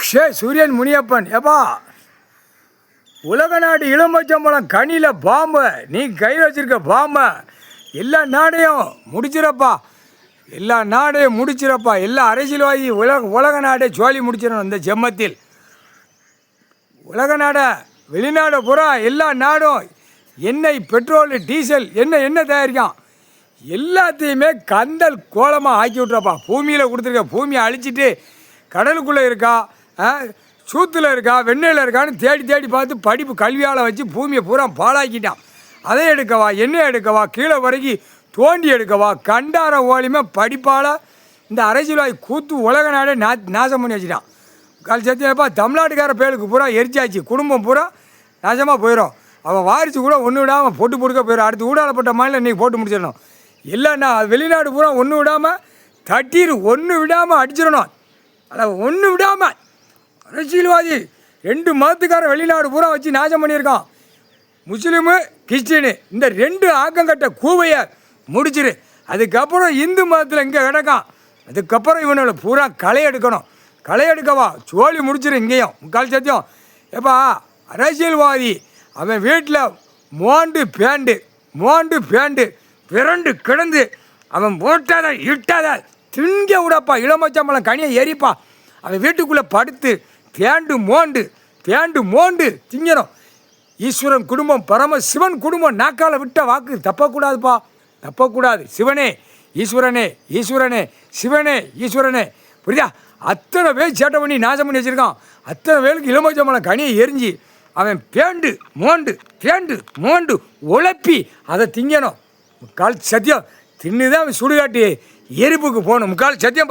சூரியன் முனியப்பன் ஏப்பா, உலக நாடு இளம்பச்சம்பழம் கனியில் பாம்பு, நீ கை வச்சிருக்க பாம்பை எல்லா நாடையும் முடிச்சிடப்பா, எல்லா நாடையும் முடிச்சிடப்பா. எல்லா அரசியல்வாதி உலக நாடே சோழி முடிச்சிடணும். இந்த ஜெம்மத்தில் உலக நாடை வெளிநாடு பூரா எல்லா நாடும் எண்ணெய், பெட்ரோல், டீசல் என்ன தயாரிக்கும் எல்லாத்தையுமே கந்தல் கோலமாக ஆக்கி விட்றப்பா. பூமியில் கொடுத்துருக்க பூமியை அழிச்சிட்டு கடலுக்குள்ளே இருக்கா, சூத்தில் இருக்கா, வெண்ணெயில் இருக்கான்னு தேடி பார்த்து படிப்பு கல்வியால் வச்சு பூமியை பூரா பாழாக்கிட்டான். அதை எடுக்கவா, எண்ணெய் எடுக்கவா, கீழே வரைக்கும் தோண்டி எடுக்கவா, கண்டார ஓலியுமே படிப்பால் இந்த அரசியல்வாதி கூத்து உலக நாடே நாசம் பண்ணி வச்சுட்டான். கால் சத்தியப்பா, தமிழ்நாட்டுக்கார பேருக்கு பூரா எரிச்சாச்சு, குடும்பம் பூரா நாசமாக போயிடும். அவன் வாரிசு கூட ஒன்று விடாமல் போட்டு போயிடும். அடுத்து ஊடாலப்பட்ட மாநிலம் இன்றைக்கி போட்டு முடிச்சிடணும். இல்லைண்ணா வெளிநாடு பூரா ஒன்று விடாமல் தட்டிடு, ஒன்று விடாமல் அடிச்சிடணும். அதான் ஒன்று விடாமல் அரசியல்வாதி 2 மதத்துக்கார வெளிநாடு பூரா வச்சு நாசம் பண்ணியிருக்கான். முஸ்லீமு, கிறிஸ்டினு இந்த 2 ஆக்கங்கட்ட கூவையை முடிச்சிரு. அதுக்கப்புறம் இந்து மதத்தில் இங்கே கிடக்கான். அதுக்கப்புறம் இவனை பூரா களை எடுக்கணும். களை எடுக்கவா சோழி முடிச்சிரு. இங்கேயும் முக்கால் சத்தியம் ஏப்பா, அரசியல்வாதி அவன் வீட்டில் மோண்டு பேண்டு பிறண்டு கிடந்து அவன் போட்டாத இட்டாத திங்க விடப்பா. இளமச்சம்பளம் கனியை எரிப்பா. அவன் வீட்டுக்குள்ளே படுத்து தேண்டு மோண்டு திங்கணும். ஈஸ்வரன் குடும்பம், பரமசிவன் குடும்பம் நாக்கால் விட்ட வாக்கு தப்பக்கூடாதுப்பா, தப்பக்கூடாது. சிவனே ஈஸ்வரனே, ஈஸ்வரனே சிவனே ஈஸ்வரனே, புரியுதா? அத்தனை பேர் சேட்டை பண்ணி நாசம் பண்ணி வச்சுருக்கான். அத்தனை பேருக்கு இளமச்சம்பளம் கனியை எரிஞ்சு அவன் பேண்டு மோண்டு உழப்பி அதை திங்கணும். முக்கால் சத்தியம் தின்னுதான் அவன் சுடுகாட்டி எரிப்புக்கு போகணும். முக்கால் சத்தியம்.